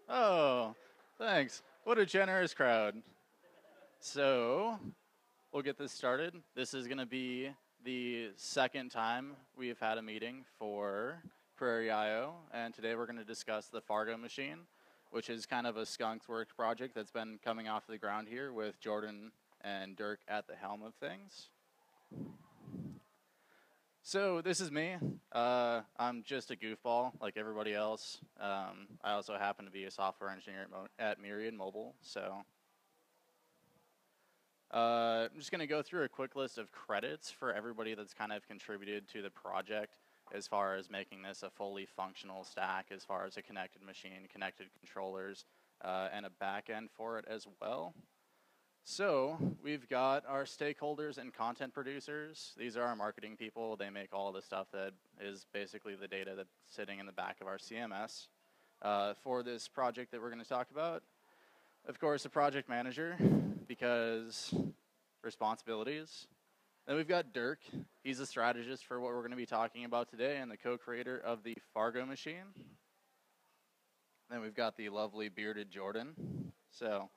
Oh, thanks. What a generous crowd. So, we'll get this started. This is going to be the second time we've had a meeting for Prairie IO, and today we're going to discuss the Fargo machine, which is kind of a skunked work project that's been coming off the ground here with Jordan and Dirk at the helm of things. So this is me. I'm just a goofball like everybody else. I also happen to be a software engineer at Myriad Mobile. So I'm just going to go through a quick list of credits for everybody that's kind of contributed to the project as far as making this a fully functional stack, as far as a connected machine, connected controllers, and a back end for it as well. So we've got our stakeholders and content producers. These are our marketing people. They make all the stuff that is basically the data that's sitting in the back of our CMS. For this project that we're going to talk about, of course, a project manager, because responsibilities. Then we've got Dirk. He's a strategist for what we're going to be talking about today and the co-creator of the Fargo machine. Then we've got the lovely bearded Jordan. So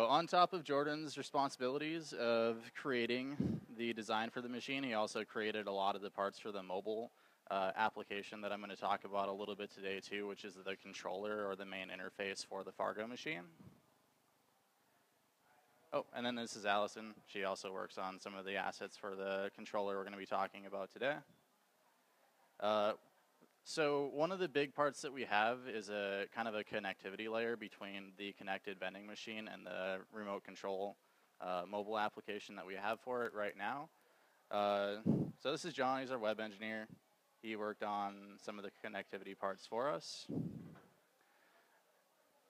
on top of Jordan's responsibilities of creating the design for the machine, he also created a lot of the parts for the mobile application that I'm going to talk about a little bit today too, which is the controller or the main interface for the Fargo machine. Oh, and then this is Allison. She also works on some of the assets for the controller we're going to be talking about today. So one of the big parts that we have is a kind of a connectivity layer between the connected vending machine and the remote control mobile application that we have for it right now. So this is John. He's our web engineer. He worked on some of the connectivity parts for us.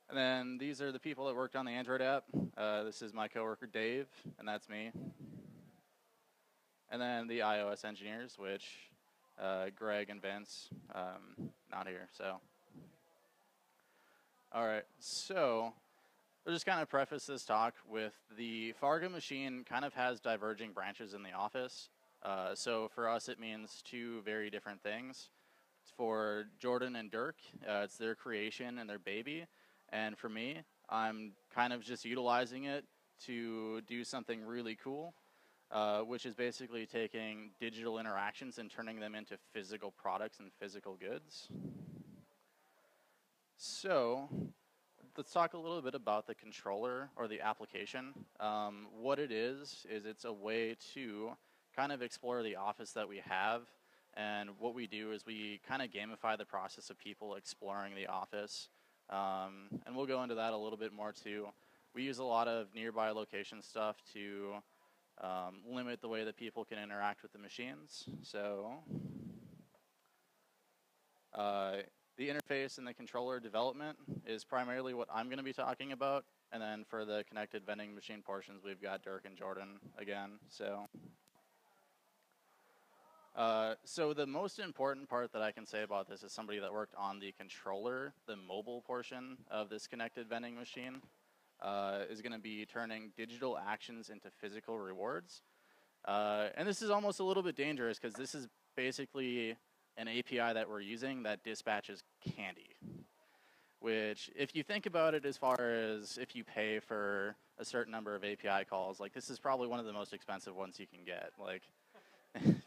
And then these are the people that worked on the Android app. This is my coworker Dave, and that's me. And then the iOS engineers, which Greg and Vince, not here, so. All right, so we'll just kind of preface this talk with the Fargo machine kind of has diverging branches in the office. So for us, it means two very different things. For Jordan and Dirk, it's their creation and their baby. And for me, I'm kind of just utilizing it to do something really cool. Which is basically taking digital interactions and turning them into physical products and physical goods. So let's talk a little bit about the controller or the application. What it is it's a way to kind of explore the office that we have. And what we do is we kind of gamify the process of people exploring the office. And we'll go into that a little bit more too. We use a lot of nearby location stuff to limit the way that people can interact with the machines. So the interface and the controller development is primarily what I'm going to be talking about. And then for the connected vending machine portions, we've got Dirk and Jordan again. So the most important part that I can say about this is somebody that worked on the controller, the mobile portion of this connected vending machine. Is going to be turning digital actions into physical rewards. And this is almost a little bit dangerous because this is basically an API that we're using that dispatches candy. Which, if you think about it as far as if you pay for a certain number of API calls, like this is probably one of the most expensive ones you can get. Like,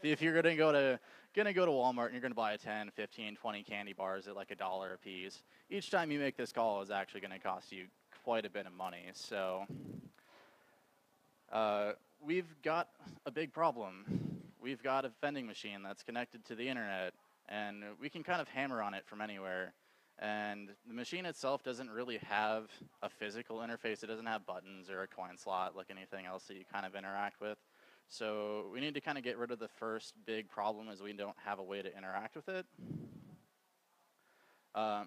if you're going to go to Walmart and you're going to buy 10, 15, 20 candy bars at like $1 a piece, each time you make this call is actually going to cost you quite a bit of money. So we've got a big problem. We've got a vending machine that's connected to the internet, and we can kind of hammer on it from anywhere. And the machine itself doesn't really have a physical interface. It doesn't have buttons or a coin slot like anything else that you kind of interact with. So we need to kind of get rid of the first big problem is we don't have a way to interact with it.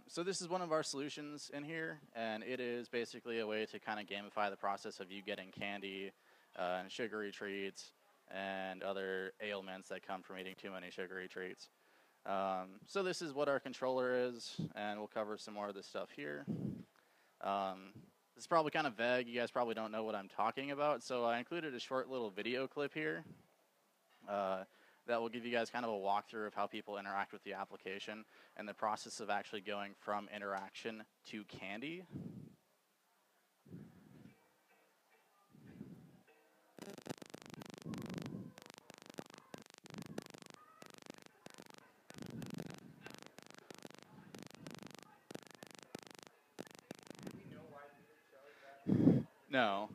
So this is one of our solutions in here, and it is basically a way to kind of gamify the process of you getting candy and sugary treats and other ailments that come from eating too many sugary treats. So this is what our controller is, and we'll cover some more of this stuff here. This is probably kind of vague. You guys probably don't know what I'm talking about, so I included a short little video clip here. that will give you guys kind of a walkthrough of how people interact with the application and the process of actually going from interaction to candy. No.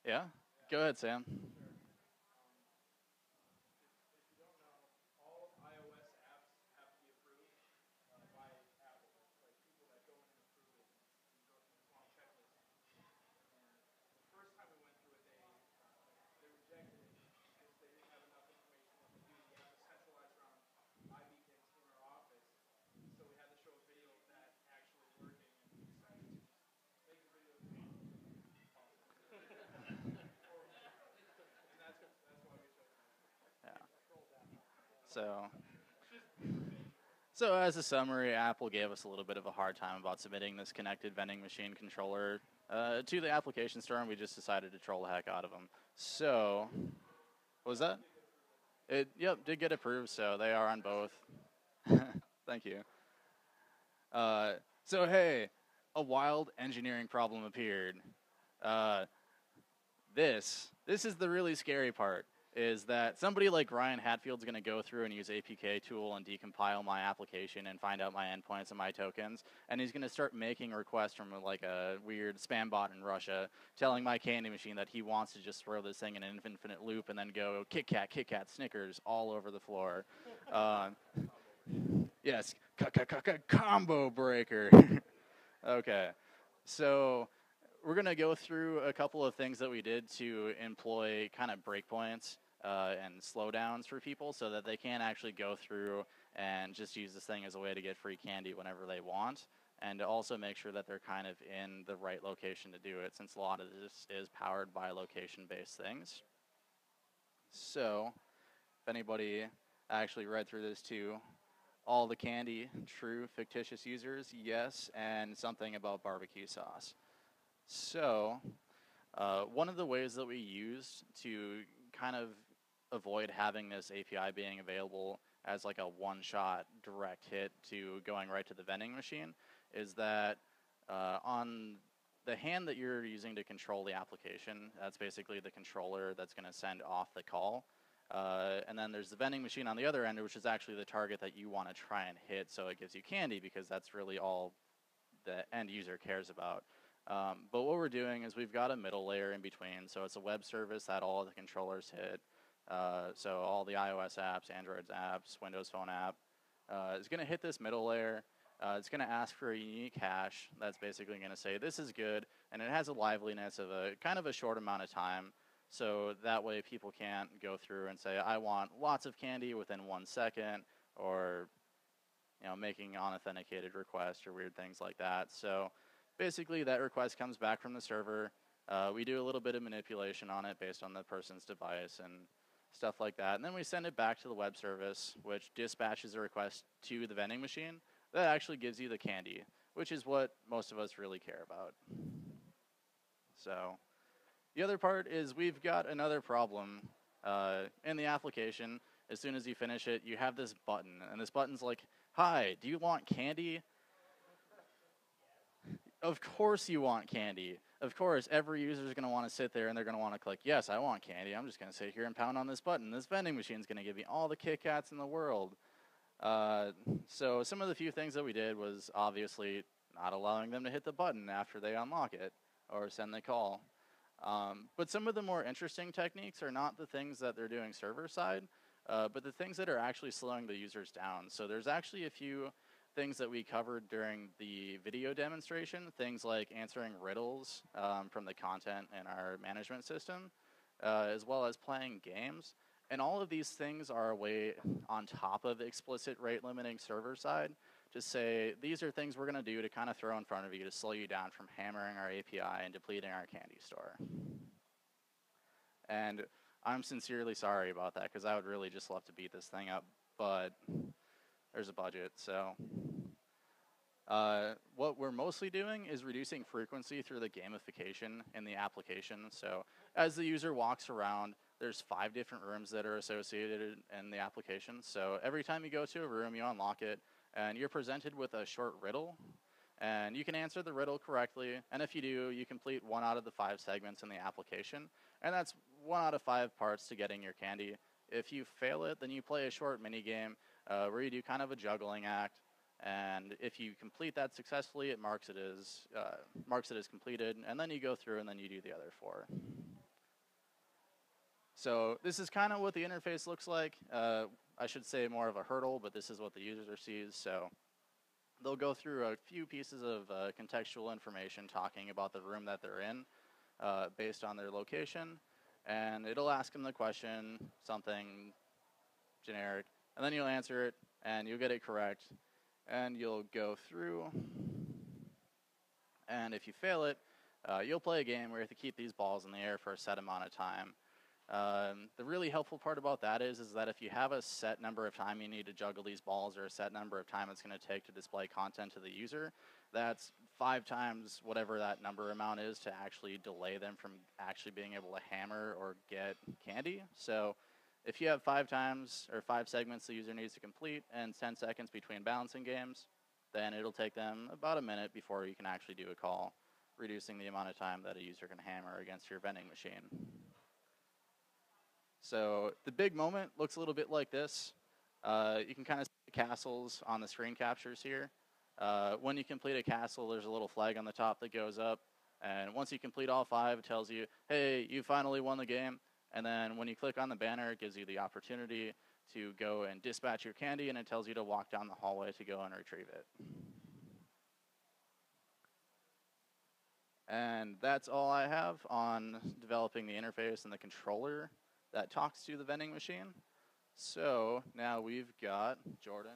Yeah? Go ahead, Sam. Yeah. So, so as a summary, Apple gave us a little bit of a hard time about submitting this connected vending machine controller to the application store, and we just decided to troll the heck out of them. So, what was that? It, yep, did get approved, so they are on both. Thank you. Uh, so hey, a wild engineering problem appeared. Uh, this is the really scary part, is that somebody like Ryan Hatfield's going to go through and use APK tool and decompile my application and find out my endpoints and my tokens, and he's going to start making requests from like a weird spam bot in Russia telling my candy machine that he wants to just throw this thing in an infinite loop and then go Kit Kat, Snickers all over the floor. Yes, combo breaker. Okay, so we're going to go through a couple of things that we did to employ kind of breakpoints and slowdowns for people so that they can't actually go through and just use this thing as a way to get free candy whenever they want, and to also make sure that they're kind of in the right location to do it, since a lot of this is powered by location-based things. So if anybody actually read through this too, all the candy, true, fictitious users, yes, and something about barbecue sauce. So, one of the ways that we use to kind of avoid having this API being available as like a one-shot direct hit to going right to the vending machine is that on the hand that you're using to control the application, that's basically the controller that's going to send off the call. And then there's the vending machine on the other end, which is actually the target that you want to try and hit so it gives you candy, because that's really all the end user cares about. But what we're doing is we've got a middle layer in between. So it's a web service that all of the controllers hit. So all the iOS apps, Android apps, Windows Phone app is going to hit this middle layer. It's going to ask for a unique hash that's basically going to say this is good, and it has a liveliness of a kind of a short amount of time. So that way people can't go through and say, I want lots of candy within 1 second, or making unauthenticated requests or weird things like that. So basically that request comes back from the server. We do a little bit of manipulation on it based on the person's device and stuff like that. And then we send it back to the web service, which dispatches a request to the vending machine that actually gives you the candy, which is what most of us really care about. So the other part is we've got another problem in the application. As soon as you finish it, you have this button, and this button's like, hi, do you want candy? Of course you want candy. Of course, every user is going to want to sit there and they're going to want to click, yes, I want candy. I'm just going to sit here and pound on this button. This vending machine is going to give me all the Kit Kats in the world. So some of the few things that we did was obviously not allowing them to hit the button after they unlock it or send the call. But some of the more interesting techniques are not the things that they're doing server side, but the things that are actually slowing the users down. So there's actually a few things that we covered during the video demonstration, things like answering riddles from the content in our management system, as well as playing games. And all of these things are a way on top of explicit rate limiting server side to say, these are things we're going to do to kind of throw in front of you to slow you down from hammering our API and depleting our candy store. And I'm sincerely sorry about that, because I would really just love to beat this thing up, but there's a budget, so. What we're mostly doing is reducing frequency through the gamification in the application. So as the user walks around, there's 5 different rooms that are associated in the application. So every time you go to a room, you unlock it, and you're presented with a short riddle. And you can answer the riddle correctly, and if you do, you complete 1 out of the 5 segments in the application. And that's 1 out of 5 parts to getting your candy. If you fail it, then you play a short mini game where you do kind of a juggling act. And if you complete that successfully, it marks it as completed, and then you go through and then you do the other 4. So this is kind of what the interface looks like. I should say more of a hurdle, but this is what the user sees. So they'll go through a few pieces of contextual information talking about the room that they're in based on their location, and it'll ask them the question, something generic, and then you'll answer it, and you'll get it correct. And you'll go through, and if you fail it, you'll play a game where you have to keep these balls in the air for a set amount of time. The really helpful part about that is that if you have a set number of time you need to juggle these balls, or a set number of time it's going to take to display content to the user, that's 5 times whatever that number amount is to actually delay them from actually being able to hammer or get candy. So if you have 5 times or 5 segments the user needs to complete and 10 seconds between balancing games, then it'll take them about a minute before you can actually do a call, reducing the amount of time that a user can hammer against your vending machine. So the big moment looks a little bit like this. You can kind of see the castles on the screen captures here. When you complete a castle, there's a little flag on the top that goes up. And once you complete all 5, it tells you, hey, you finally won the game. And then when you click on the banner, it gives you the opportunity to go and dispatch your candy, and it tells you to walk down the hallway to go and retrieve it. And that's all I have on developing the interface and the controller that talks to the vending machine. So now we've got Jordan.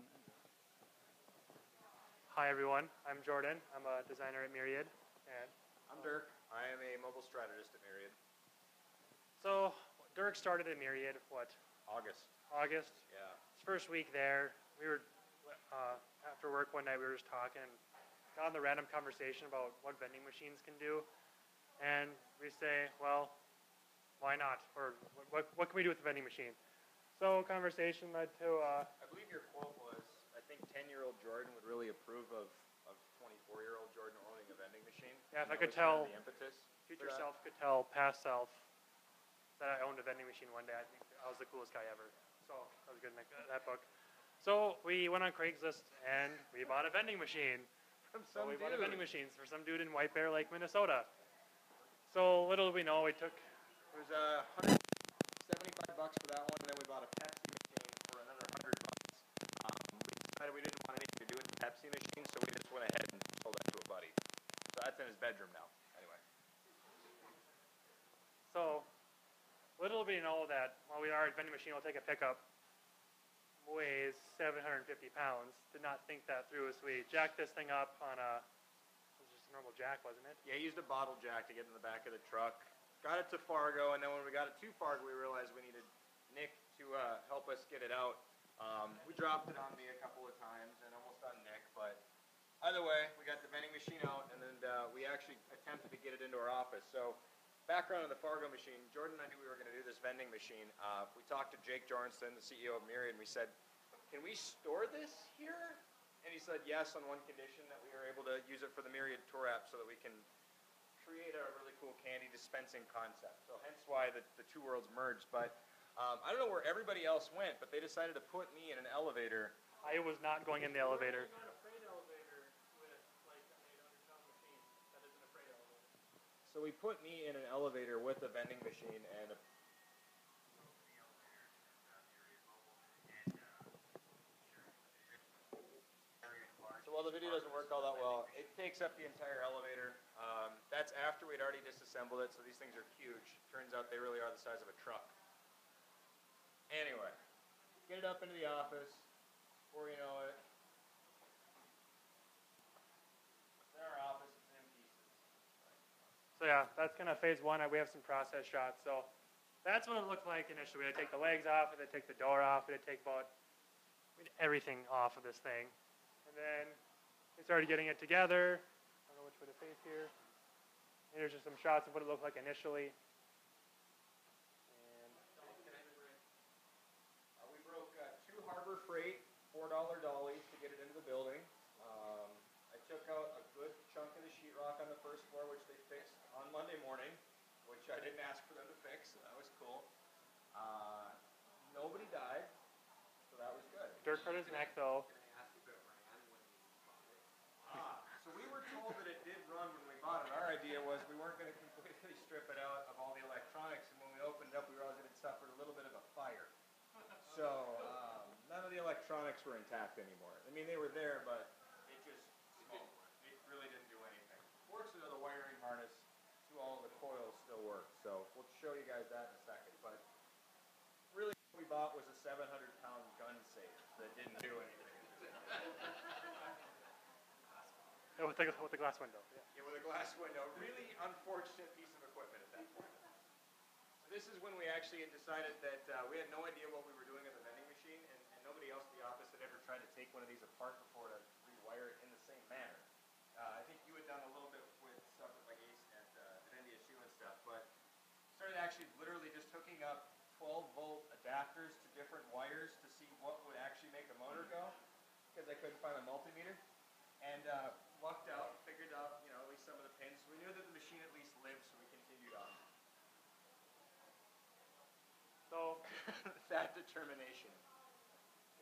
Hi everyone, I'm Jordan. I'm a designer at Myriad. And I'm Dirk. I am a mobile strategist at Myriad. so Dirk started at Myriad, what, August. August? Yeah. His first week there, we were, after work one night, we were just talking, got on the random conversation about what vending machines can do. And we say, well, why not? Or what can we do with the vending machine? So conversation led to... I believe your quote was, I think 10-year-old Jordan would really approve of 24-year-old Jordan owning a vending machine. Yeah, if I That could was kind of tell, the impetus future for that. self could tell past self that I owned a vending machine one day. I think I was the coolest guy ever. So that was good, that book. So we went on Craigslist and we bought a vending machine. From So some we dude. bought a vending machine for some dude in White Bear Lake, Minnesota. So little did we know, we took... It was $175 for that one, and then we bought a Pepsi machine for another $100. We decided we didn't want anything to do with the Pepsi machine, so we just went ahead and sold that to a buddy. So that's in his bedroom now. Anyway. So little did we know that while our vending machine will take a pickup, weighs 750 pounds. Did not think that through as we jacked this thing up on it was just a normal jack, wasn't it? Yeah, used a bottle jack to get in the back of the truck. Got it to Fargo, and then when we got it to Fargo, we realized we needed Nick to help us get it out. We dropped it on me a couple of times and almost on Nick, but either way, we got the vending machine out, and then we actually attempted to get it into our office. So, background on the Fargo machine, Jordan and I knew we were going to do this vending machine. We talked to Jake Jornston, the CEO of Myriad, and we said, can we store this here? And he said yes, on one condition, that we are able to use it for the Myriad Tour app so that we can create a really cool candy dispensing concept. So hence why the two worlds merged. But I don't know where everybody else went, but they decided to put me in an elevator. I was not going in the elevator. So we put me in an elevator with a vending machine and so while the video doesn't work all that well, it takes up the entire elevator. That's after we'd already disassembled it, so these things are huge. Turns out they really are the size of a truck. Anyway, get it up into the office. Before you know it, in our office, it's in pieces. So yeah, that's kind of phase one. We have some process shots. So that's what it looked like initially. We had to take the legs off, we had to take the door off, we had to take everything off of this thing. And then we started getting it together. I don't know which way to face here. Here's just some shots of what it looked like initially. And we broke two Harbor Freight $4 dollies to get it into the building. I took out a good chunk of the sheetrock on the first floor, which they fixed on Monday morning, which I didn't ask for them to fix, so that was cool. Nobody died, so that was good. Dirk hurt his neck though. So we were told that it did run when we bought it. Our idea was we weren't going to completely strip it out of all the electronics, and when we opened it up, we realized it had suffered a little bit of a fire. So none of the electronics were intact anymore. I mean, they were there, but it just smoked. It really didn't do anything. Fortunately, the wiring harness to all of the coils still works, so we'll show you guys that in a second. But really, what we bought was a 700-pound gun safe that didn't do anything. With the glass window. Yeah, with a glass window. Really unfortunate piece of equipment at that point. So this is when we actually had decided that we had no idea what we were doing at the vending machine, and nobody else in the office had ever tried to take one of these apart before to rewire it in the same manner. I think you had done a little bit with stuff at Ace at NDSU and stuff, but started actually literally just hooking up 12-volt adapters to different wires to see what would actually make a motor go, because I couldn't find a multimeter. And lucked out, figured out, at least some of the pins. So we knew that the machine at least lived, so we continued on. So that determination.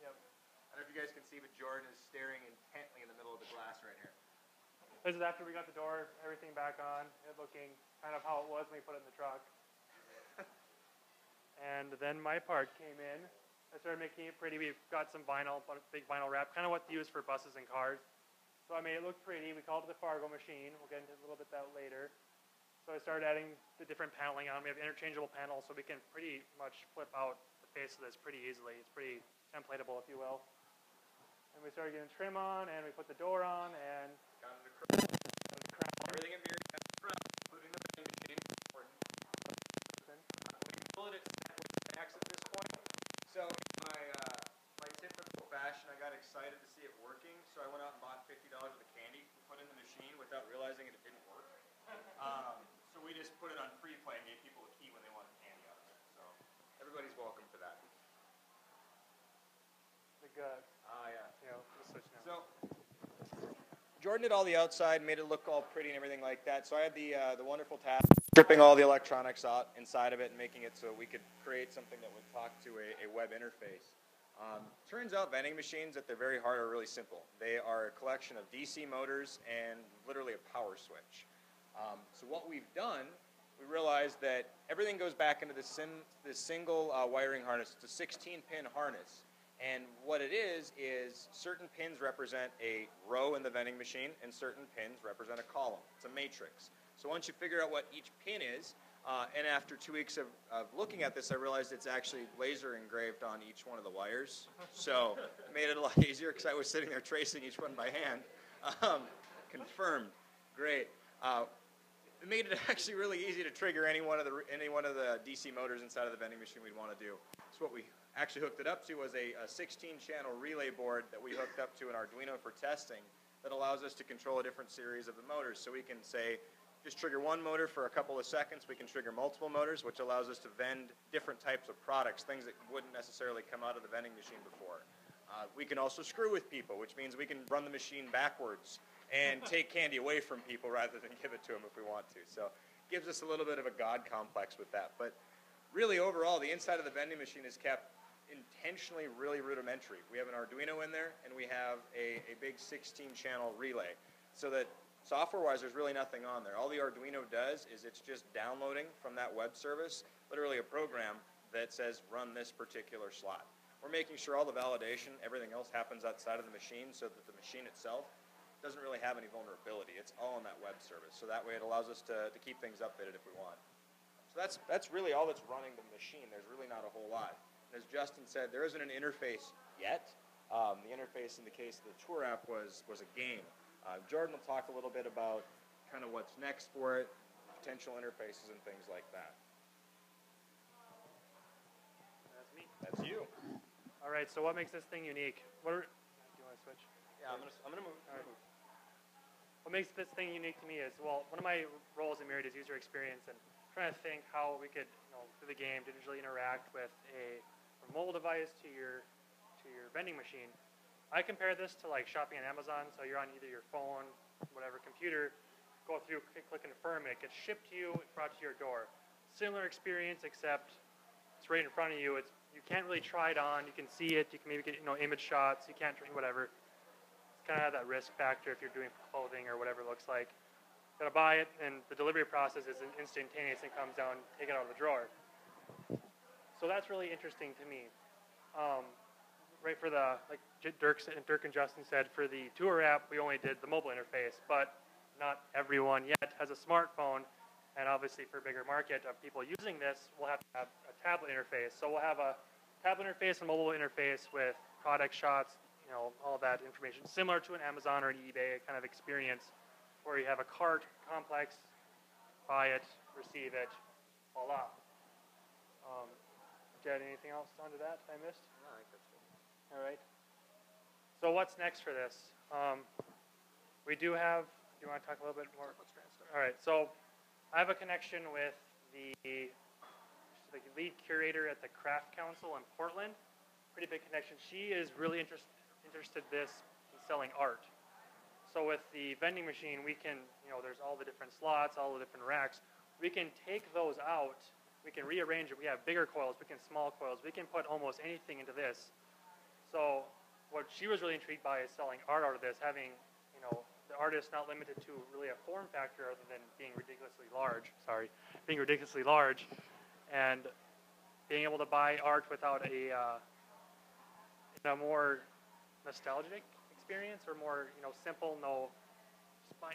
Yep. I don't know if you guys can see, but Jordan is staring intently in the middle of the glass right here. This is after we got the door, everything back on, it looking kind of how it was when we put it in the truck. And then my part came in. I started making it pretty. We got some vinyl, a big vinyl wrap, kind of what they use for buses and cars. So I made it look pretty. We called it the Fargo machine. We'll get into a little bit that later. So I started adding the different paneling on. We have interchangeable panels, so we can pretty much flip out the face of this pretty easily. It's pretty templatable, if you will. And we started getting trim on, and we put the door on, and got it across. Everything in Myriad, including the vending machine. We can pull it at stacks at this point. So my typical fashion, I got excited to see it working, so I went out and bought $50 worth of candy to put in the machine without realizing it didn't work. So we just put it on free play and gave people a key when they wanted candy out of it. So everybody's welcome for that. the gut. Yeah. We'll switch now. So Jordan did all the outside, made it look all pretty and everything like that. So I had the wonderful task of stripping all the electronics out inside of it and making it so we could create something that would talk to a web interface. Turns out vending machines at their very heart are really simple. They are a collection of DC motors and literally a power switch. So what we've done, we realized that everything goes back into this single wiring harness. It's a 16-pin harness. And what it is certain pins represent a row in the vending machine and certain pins represent a column. It's a matrix. So once you figure out what each pin is, and after 2 weeks of looking at this, I realized it's actually laser engraved on each one of the wires. So it made it a lot easier because I was sitting there tracing each one by hand. Confirmed. Great. It made it actually really easy to trigger any one of the DC motors inside of the vending machine we'd want to do. So what we actually hooked it up to was a 16-channel relay board that we hooked up to an Arduino for testing. that allows us to control a different series of the motors. So we can say, just trigger one motor for a couple of seconds. We can trigger multiple motors, which allows us to vend different types of products, things that wouldn't necessarily come out of the vending machine before. We can also screw with people, which means we can run the machine backwards and take candy away from people rather than give it to them if we want to. So it gives us a little bit of a God complex with that. But really, overall, the inside of the vending machine is kept intentionally really rudimentary. We have an Arduino in there, and we have a big 16-channel relay. So that software-wise, there's really nothing on there. All the Arduino does is it's just downloading from that web service, literally a program that says run this particular slot. We're making sure all the validation, everything else happens outside of the machine so that the machine itself doesn't really have any vulnerability. It's all in that web service. So that way it allows us to keep things updated if we want. So that's really all that's running the machine. There's really not a whole lot. And as Justin said, there isn't an interface yet. The interface in the case of the tour app was a game. Jordan will talk a little bit about kind of what's next for it, potential interfaces and things like that. That's me. That's you. All right, so what makes this thing unique? Do you want to switch? Yeah, I'm gonna move. All right. What makes this thing unique to me is, well, one of my roles in Myriad is user experience, and trying to think how we could, through the game, digitally interact with a mobile device to your vending machine. I compare this to like shopping on Amazon. So you're on either your phone, whatever computer, go through, click and confirm it, gets shipped to you, brought to your door. Similar experience, except it's right in front of you. You can't really try it on. You can see it. You can maybe get image shots. You can't whatever. It's kind of have that risk factor if you're doing clothing or whatever it looks like. Gotta buy it, and the delivery process is instantaneous and comes down, take it out of the drawer. So that's really interesting to me. Right, for the, like Dirk and Justin said, for the tour app, we only did the mobile interface, but not everyone yet has a smartphone, and obviously for a bigger market of people using this, we'll have to have a tablet interface. So we'll have a tablet interface and mobile interface with product shots, all that information, similar to an Amazon or an eBay kind of experience, where you have a cart complex, buy it, receive it, voila. Did you add anything else onto that I missed? No, I think that's good. All right. So what's next for this? We do have, do you want to talk a little bit more? All right. So I have a connection with the lead curator at the Craft Council in Portland. Pretty big connection. She is really interested in selling art. So with the vending machine, we can, there's all the different slots, all the different racks. We can take those out. We can rearrange it. We have bigger coils. We can small coils. We can put almost anything into this. So what she was really intrigued by is selling art out of this, having, the artist not limited to really a form factor other than being ridiculously large. And being able to buy art without a more nostalgic experience or more, simple,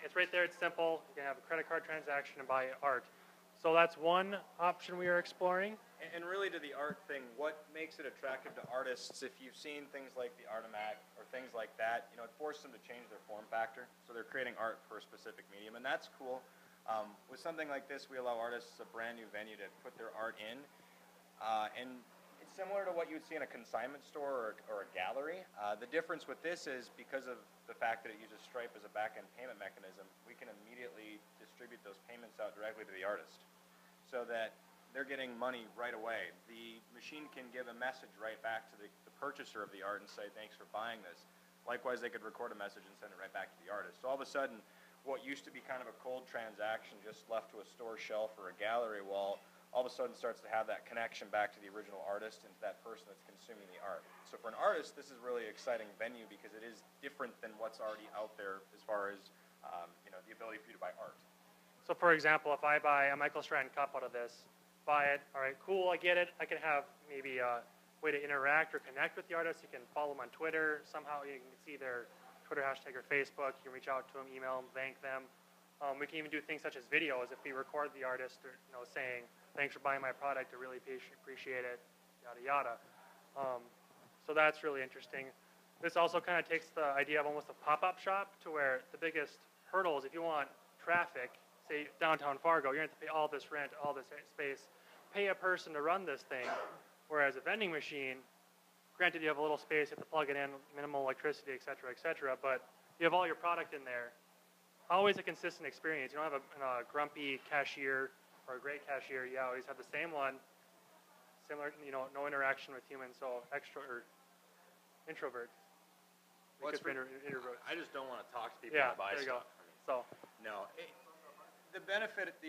it's right there, it's simple. You can have a credit card transaction and buy art. So that's one option we are exploring. And really to the art thing, what makes it attractive to artists, if you've seen things like the Artimac or things like that, it forces them to change their form factor. So they're creating art for a specific medium, and that's cool. With something like this, we allow artists a brand new venue to put their art in. And it's similar to what you would see in a consignment store or a gallery. The difference with this is because of the fact that it uses Stripe as a back-end payment mechanism, we can immediately distribute those payments out directly to the artist so that they're getting money right away. The machine can give a message right back to the purchaser of the art and say, thanks for buying this. Likewise, they could record a message and send it right back to the artist. So all of a sudden, what used to be kind of a cold transaction just left to a store shelf or a gallery wall, all of a sudden starts to have that connection back to the original artist and to that person that's consuming the art. So for an artist, this is really an exciting venue because it is different than what's already out there as far as the ability for you to buy art. So for example, if I buy a Michael Strand cup out of this, buy it, all right, cool, I get it. I can have maybe a way to interact or connect with the artist. You can follow them on Twitter. Somehow you can see their Twitter hashtag or Facebook. You can reach out to them, email them, thank them. We can even do things such as videos if we record the artist or, saying, thanks for buying my product, I really appreciate it, yada, yada. So that's really interesting. This also kind of takes the idea of almost a pop-up shop to where the biggest hurdle is if you want traffic, say downtown Fargo, you're going to have to pay all this rent, all this space, pay a person to run this thing, whereas a vending machine, granted you have a little space, you have to plug it in, minimal electricity, et cetera, but you have all your product in there. Always a consistent experience. You don't have a grumpy cashier or a great cashier. You always have the same one. Similar, no interaction with humans, so introvert. Well, Introvert. I just don't want to talk to people Yeah, to buy there you stuff. go. No. The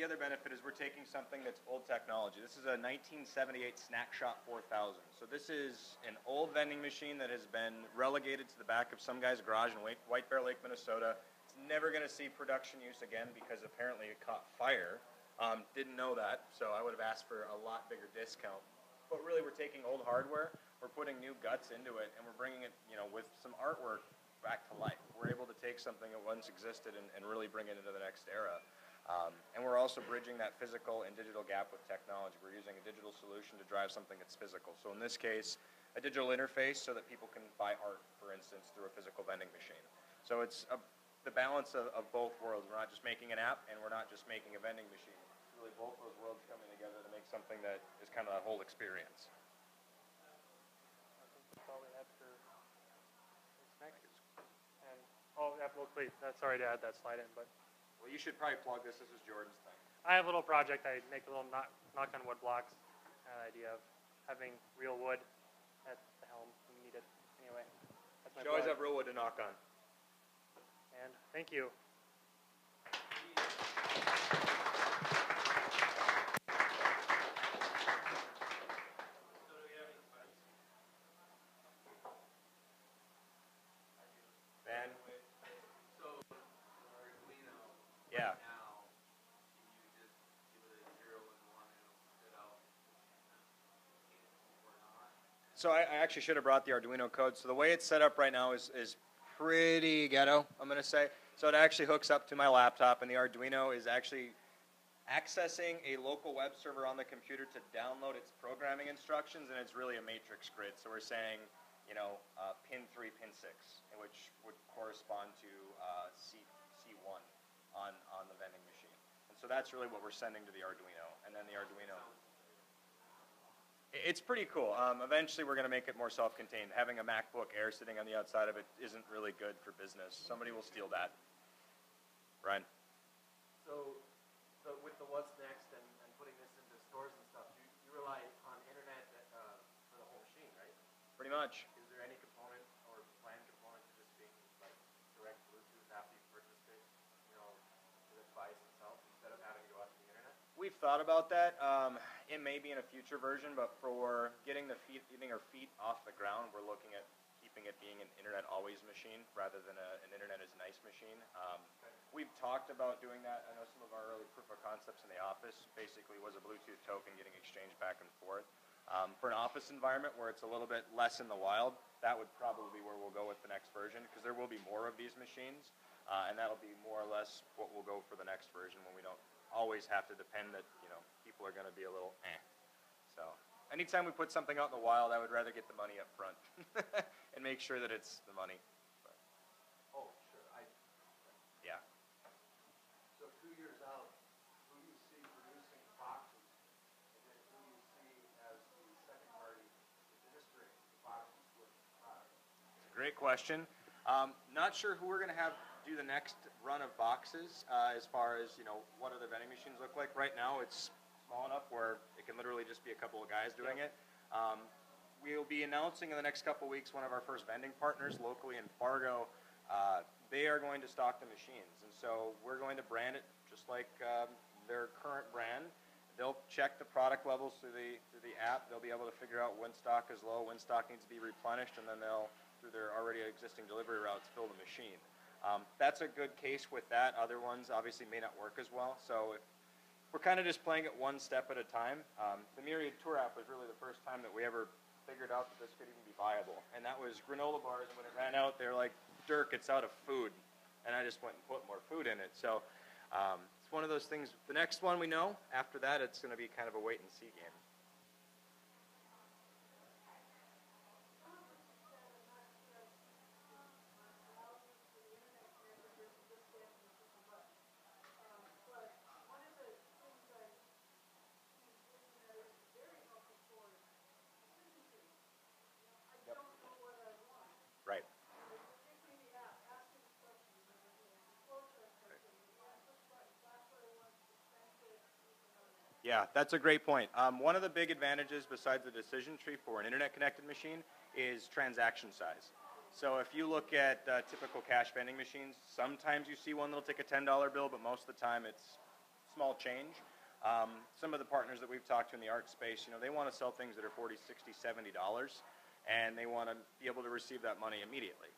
other benefit is we're taking something that's old technology. This is a 1978 Snack Shop 4000. So this is an old vending machine that has been relegated to the back of some guy's garage in White Bear Lake, Minnesota. It's never going to see production use again because apparently it caught fire. Didn't know that, so I would have asked for a lot bigger discount. But really, we're taking old hardware, we're putting new guts into it, and we're bringing it, with some artwork back to life. We're able to take something that once existed and really bring it into the next era. And we're also bridging that physical and digital gap with technology. We're using a digital solution to drive something that's physical. So in this case, a digital interface so that people can buy art, for instance, through a physical vending machine. So it's the balance of both worlds. We're not just making an app, and we're not just making a vending machine. It's really both those worlds coming together to make something that is kind of that whole experience. I think that's all we have for next. And locally, sorry to add that slide in, but Well, you should probably plug this. This is Jordan's thing. I have a little project. I make a little knock on wood blocks. An idea of having real wood at the helm when you need it. Anyway, that's my You always plug. have real wood to knock on. And thank you. Ben? Yeah. So I actually should have brought the Arduino code. So the way it's set up right now is pretty ghetto, I'm going to say. So it actually hooks up to my laptop, and the Arduino is actually accessing a local web server on the computer to download its programming instructions, and it's really a matrix grid. So we're saying, pin 3, pin 6, which would correspond to C1 on the vending machine. And so that's really what we're sending to the Arduino. And then the Arduino, it's pretty cool. Eventually we're going to make it more self-contained. Having a MacBook Air sitting on the outside of it isn't really good for business. Somebody will steal that. Ryan? So with the what's next and putting this into stores and stuff, you rely on internet for the whole machine, right? Pretty much. Is there any component or planned component to just being like direct Bluetooth after you purchased it, to the device itself instead of having to go out to the internet? We've thought about that. It may be in a future version, but for getting our feet off the ground, we're looking at keeping it being an internet always machine rather than an internet is nice machine. We've talked about doing that. I know some of our early proof of concepts in the office basically was a Bluetooth token getting exchanged back and forth. For an office environment where it's a little bit less in the wild, that would probably be where we'll go with the next version, because there will be more of these machines, and that'll be more or less what we'll go for the next version when we don't always have to depend that people are going to be a little So anytime we put something out in the wild, I would rather get the money up front and make sure that it's the money. Oh, sure. Yeah. So 2 years out, who do you see producing boxes? And then who do you see as the second party administering the boxes with the product? It's a great question. Not sure who we're going to have do the next run of boxes as far as, what other vending machines look like. Right now it's small enough where it can literally just be a couple of guys doing it. We'll be announcing in the next couple of weeks one of our first vending partners locally in Fargo. They are going to stock the machines, and so we're going to brand it just like their current brand. They'll check the product levels through the app. They'll be able to figure out when stock is low, when stock needs to be replenished, and then they'll, through their already existing delivery routes, fill the machine. That's a good case with that. Other ones obviously may not work as well. So we're kind of just playing it one step at a time. The Myriad Tour app was really the first time that we ever figured out that this could even be viable. And that was granola bars. And when it ran out, they were like, Dirk, it's out of food. And I just went and put more food in it. So it's one of those things. The next one we know. After that, it's going to be kind of a wait and see game. Right. Yeah, that's a great point. One of the big advantages besides the decision tree for an internet-connected machine is transaction size. So if you look at typical cash vending machines, sometimes you see one that'll take a $10 bill, but most of the time it's small change. Some of the partners that we've talked to in the art space, they want to sell things that are $40, $60, $70, and they want to be able to receive that money immediately.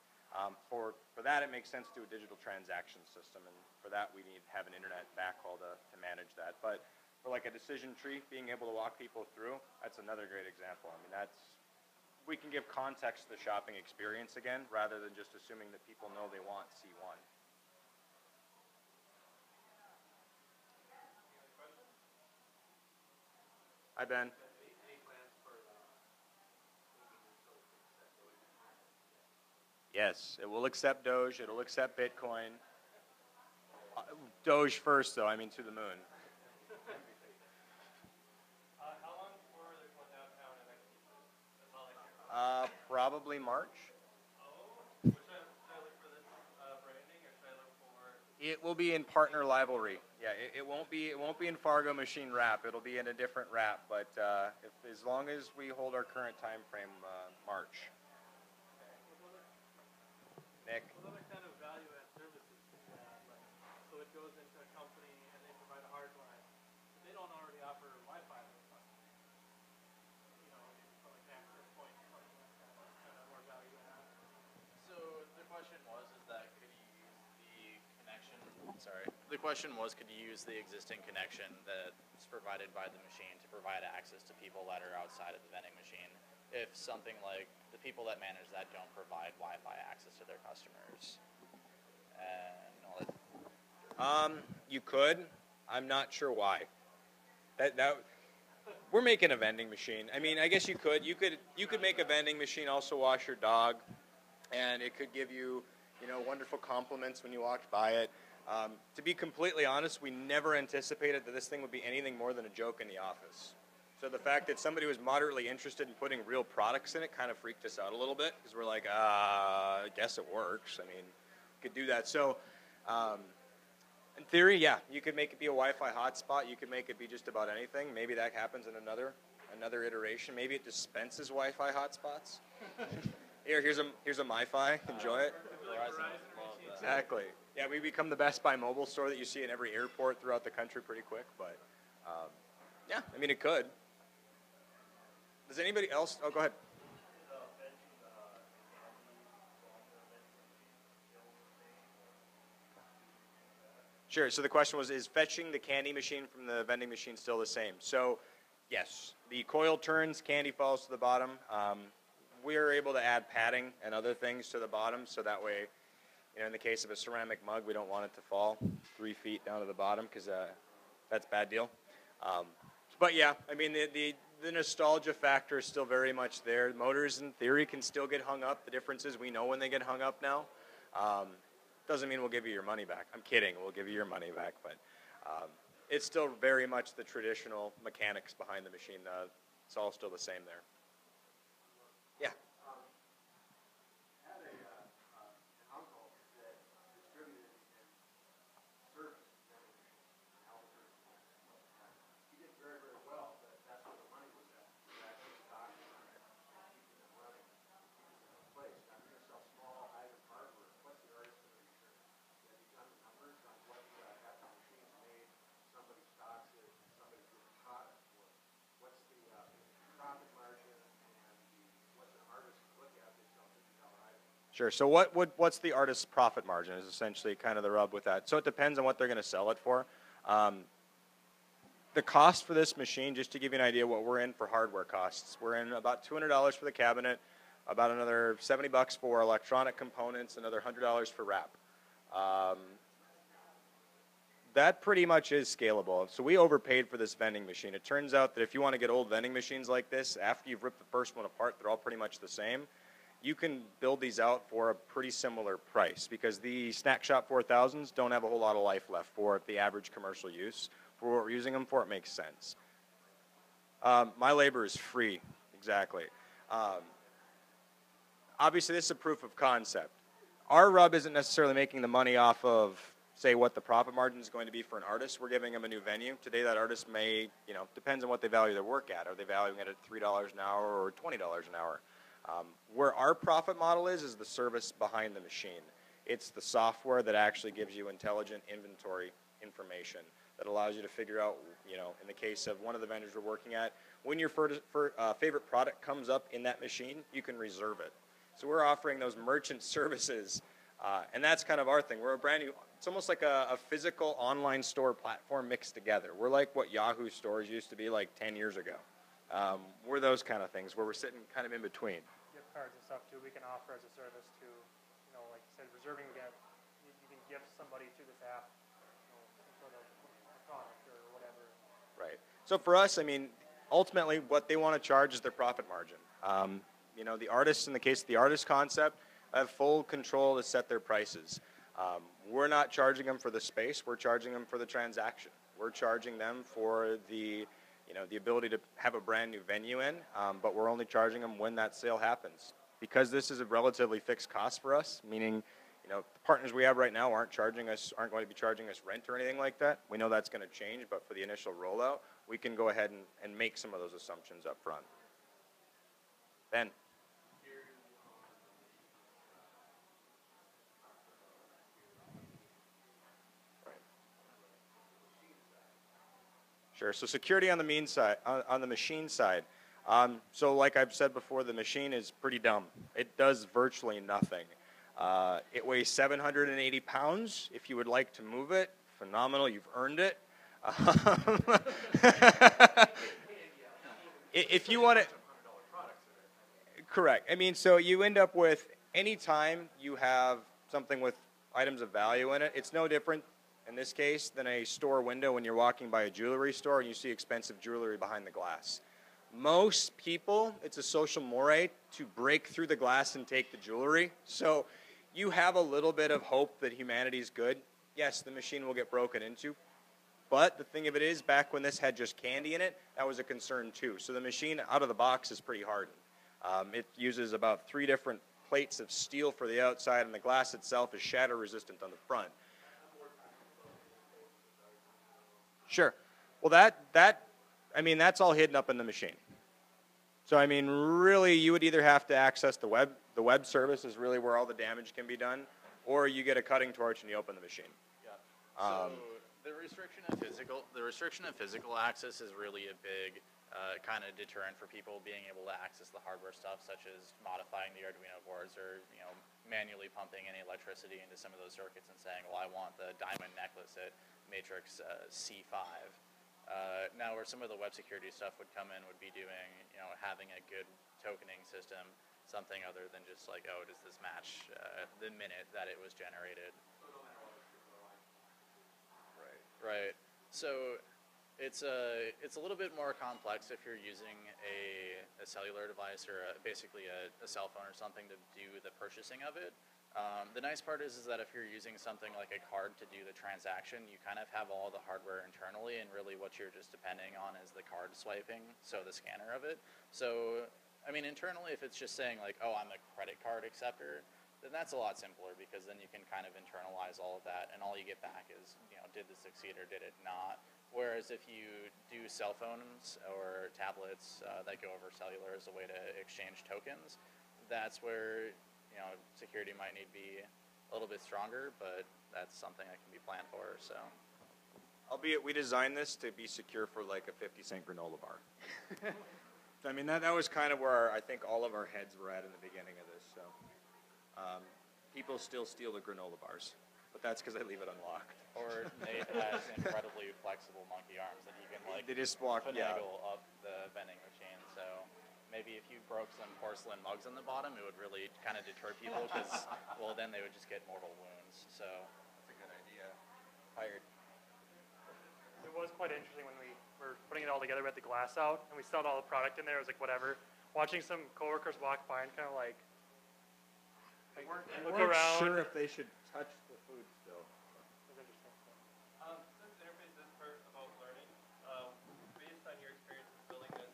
For that, it makes sense to do a digital transaction system, and for that, we need to have an internet backhaul to manage that. But for like a decision tree, being able to walk people through, that's another great example. I mean, we can give context to the shopping experience again, rather than just assuming that people know they want C1. Hi, Ben. Yes, it will accept Doge. It'll accept Bitcoin. Doge first, though. I mean, to the moon. How long before they're going downtown in That's all I care. Probably March. Should I look for this branding, or should I look for? It will be in partner rivalry. Yeah, it won't be in Fargo Machine wrap. It'll be in a different wrap. But as long as we hold our current time frame, March. Nick. What other kind of value-add services can you add? So it goes into a company and they provide a hard drive. But they don't already offer Wi-Fi to the customer. From like an access point or something like that. That's kind of more value-add. So the question was, could you use the connection? Sorry. The question was, could you use the existing connection that's provided by the machine to provide access to people that are outside of the vending machine? If something like the people that manage that don't provide Wi-Fi access to their customers, and all that. You could. I'm not sure why. We're making a vending machine. I mean, I guess you could. You could make a vending machine also wash your dog, and it could give you, wonderful compliments when you walked by it. To be completely honest, we never anticipated that this thing would be anything more than a joke in the office. So the fact that somebody was moderately interested in putting real products in it kind of freaked us out a little bit, because we're like, I guess it works. I mean, we could do that. So in theory, yeah, you could make it be a Wi-Fi hotspot. You could make it be just about anything. Maybe that happens in another iteration. Maybe it dispenses Wi-Fi hotspots. Here's a MiFi. Enjoy it. Exactly. Yeah, we become the Best Buy mobile store that you see in every airport throughout the country pretty quick. But yeah, I mean, it could. Does anybody else? Oh, go ahead. Sure. So the question was, is fetching the candy machine from the vending machine still the same? So, yes. The coil turns, candy falls to the bottom. We're able to add padding and other things to the bottom, so that way, in the case of a ceramic mug, we don't want it to fall 3 feet down to the bottom, because that's a bad deal. But yeah, I mean, the nostalgia factor is still very much there. Motors, in theory, can still get hung up. The difference is we know when they get hung up now. Doesn't mean we'll give you your money back. I'm kidding. We'll give you your money back. But it's still very much the traditional mechanics behind the machine. It's all still the same there. Yeah. Had an uncle that distributed and serviced vending machines in Albuquerque. He did very, very well, but that's where the money was at. He was actually stocking them and keeping them running, keeping them in place. Now, if you're going to sell small item hardware, what's the artist going to return? Have you done the numbers on what after the machine's made, somebody stocks it, somebody's getting product for it? What's the profit margin, and what's an artist look at? They sell $50 items. Sure. So what's the artist's profit margin is essentially kind of the rub with that. So it depends on what they're going to sell it for. The cost for this machine, just to give you an idea what we're in for hardware costs, we're in about $200 for the cabinet, about another $70 for electronic components, another $100 for wrap. That pretty much is scalable. So we overpaid for this vending machine. It turns out that if you want to get old vending machines like this, after you've ripped the first one apart, they're all pretty much the same. You can build these out for a pretty similar price, because the Snack Shop 4000s don't have a whole lot of life left for the average commercial use. For what we're using them for, it makes sense. My labor is free, exactly. Obviously, this is a proof of concept. Our rub isn't necessarily making the money off of say what the profit margin is going to be for an artist. We're giving them a new venue. Today that artist may, depends on what they value their work at. Are they valuing it at $3 an hour or $20 an hour? Where our profit model is the service behind the machine. It's the software that actually gives you intelligent inventory information that allows you to figure out, in the case of one of the vendors we're working at, when your favorite product comes up in that machine, you can reserve it. So we're offering those merchant services, and that's kind of our thing. We're a brand new, it's almost like a physical online store platform mixed together. We're like what Yahoo stores used to be like 10 years ago. We're those kind of things where we're sitting kind of in between. Gift cards and stuff too, we can offer as a service to, like you said, reserving, you can gift somebody through this app, some sort of product or whatever. Right. So for us, I mean, ultimately what they want to charge is their profit margin. The artists, in the case of the artist concept, have full control to set their prices. We're not charging them for the space, we're charging them for the transaction. We're charging them for the ability to have a brand new venue in, but we're only charging them when that sale happens. Because this is a relatively fixed cost for us, meaning, the partners we have right now aren't going to be charging us rent or anything like that. We know that's going to change, but for the initial rollout, we can go ahead and make some of those assumptions up front. Ben? Sure. So security on the machine side. So like I've said before, the machine is pretty dumb. It does virtually nothing. It weighs 780 pounds. If you would like to move it, phenomenal. You've earned it. If you want to, correct. I mean, so you end up with, any time you have something with items of value in it, it's no different in this case than a store window when you're walking by a jewelry store and you see expensive jewelry behind the glass. Most people, it's a social moray to break through the glass and take the jewelry. So you have a little bit of hope that humanity is good. Yes, the machine will get broken into. But the thing of it is, back when this had just candy in it, that was a concern too. So the machine out of the box is pretty hardened. It uses about 3 different plates of steel for the outside, and the glass itself is shatter resistant on the front. Sure. Well, that's all hidden up in the machine. So, I mean, really, you would either have to access the web. The web service is really where all the damage can be done, or you get a cutting torch and you open the machine. Yeah. So the restriction of physical access is really a big kind of deterrent for people being able to access the hardware stuff, such as modifying the Arduino boards or manually pumping any electricity into some of those circuits and saying, well, I want the diamond necklace at matrix C5. Now, where some of the web security stuff would come in would be doing, having a good tokening system, something other than just like, oh, does this match the minute that it was generated? Right. So it's a little bit more complex if you're using a cellular device or basically a cell phone or something to do the purchasing of it. The nice part is that if you're using something like a card to do the transaction, you kind of have all the hardware internally, and really what you're just depending on is the card swiping, so the scanner of it. So, I mean, internally, if it's just saying like, oh, I'm a credit card acceptor, then that's a lot simpler, because then you can kind of internalize all of that, and all you get back is, did this succeed or did it not? Whereas if you do cell phones or tablets that go over cellular as a way to exchange tokens, that's where security might need to be a little bit stronger, but that's something that can be planned for. So, albeit we designed this to be secure for like a 50-cent granola bar. I mean, that was kind of where I think all of our heads were at in the beginning of this. So, people still steal the granola bars, but that's because I leave it unlocked. Or Nate has incredibly flexible monkey arms that you can they just walk, finagle up the vending machine. So maybe if you broke some porcelain mugs on the bottom, it would really kind of deter people, because, well, then they would just get mortal wounds. So that's a good idea. Hired. It was quite interesting when we were putting it all together. We had the glass out, and we still had all the product in there. It was like, whatever. Watching some coworkers walk by and kind of like look around. Sure if they should touch the food still. It was interesting. Since interface is part about learning, based on your experience with building this,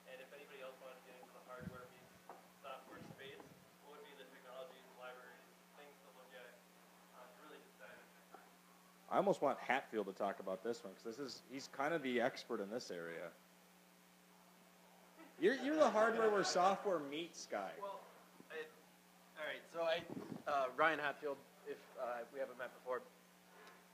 and if anybody else wanted to get into the hardware meets software space, what would be the technologies, libraries, things to look at to really design it? I almost want Hatfield to talk about this one because he's kind of the expert in this area. You're the hardware where software meets guy. Well, all right. So Ryan Hatfield, if we haven't met before.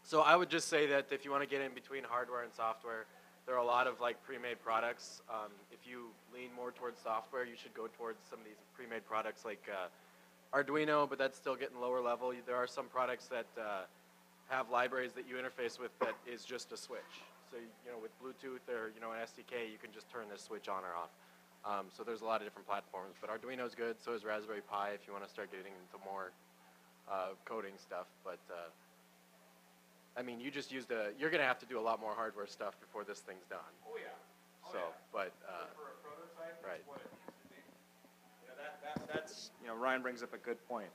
So I would just say that if you want to get in between hardware and software, there are a lot of like pre-made products. If you lean more towards software, you should go towards some of these pre-made products like Arduino, but that's still getting lower level. There are some products that have libraries that you interface with that is just a switch. So with Bluetooth or an SDK, you can just turn this switch on or off. So there's a lot of different platforms, but Arduino is good. So is Raspberry Pi if you want to start getting into more coding stuff. But I mean, you just used you're going to have to do a lot more hardware stuff before this thing's done. Oh yeah. But for a prototype, right. That's what it needs to be. That's Ryan brings up a good point.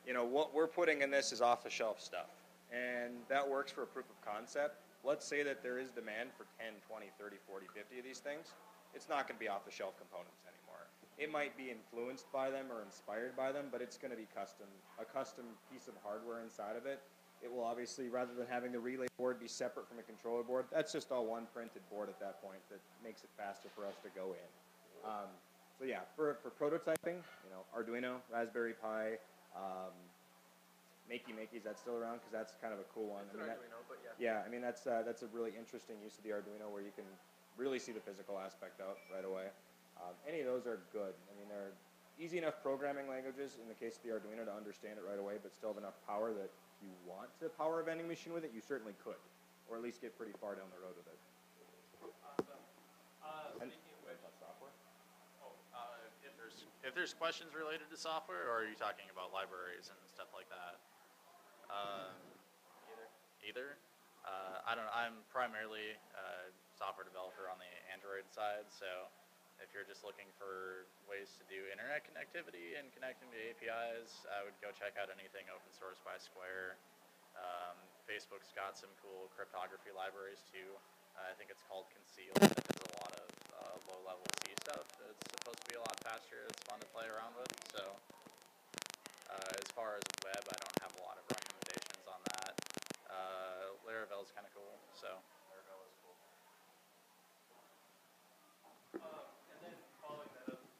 What we're putting in this is off-the-shelf stuff, and that works for a proof of concept. Let's say that there is demand for 10, 20, 30, 40, 50 of these things. It's not going to be off-the-shelf components anymore. It might be influenced by them or inspired by them, but it's going to be a custom piece of hardware inside of it. It will obviously, rather than having the relay board be separate from a controller board, that's just all one printed board at that point that makes it faster for us to go in. So yeah, for prototyping, Arduino, Raspberry Pi, Makey, is that still around? Because that's kind of a cool one. It's an Arduino, but yeah. Yeah, I mean that's a really interesting use of the Arduino where you can really see the physical aspect out right away. Any of those are good. I mean, they're easy enough programming languages in the case of the Arduino to understand it right away, but still have enough power that if you want to power a vending machine with it, you certainly could, or at least get pretty far down the road with it. Awesome. Speaking of which, software? If there's questions related to software, or are you talking about libraries and stuff like that? Either. I don't know. I'm primarily a software developer on the Android side, so if you're just looking for ways to do internet connectivity and connecting to APIs, I would go check out anything open source by Square. Facebook's got some cool cryptography libraries too. I think it's called Conceal. That does a lot of low-level C stuff. It's supposed to be a lot faster. It's fun to play around with. So as far as web, I don't have a lot of recommendations on that. Laravel's kind of cool. So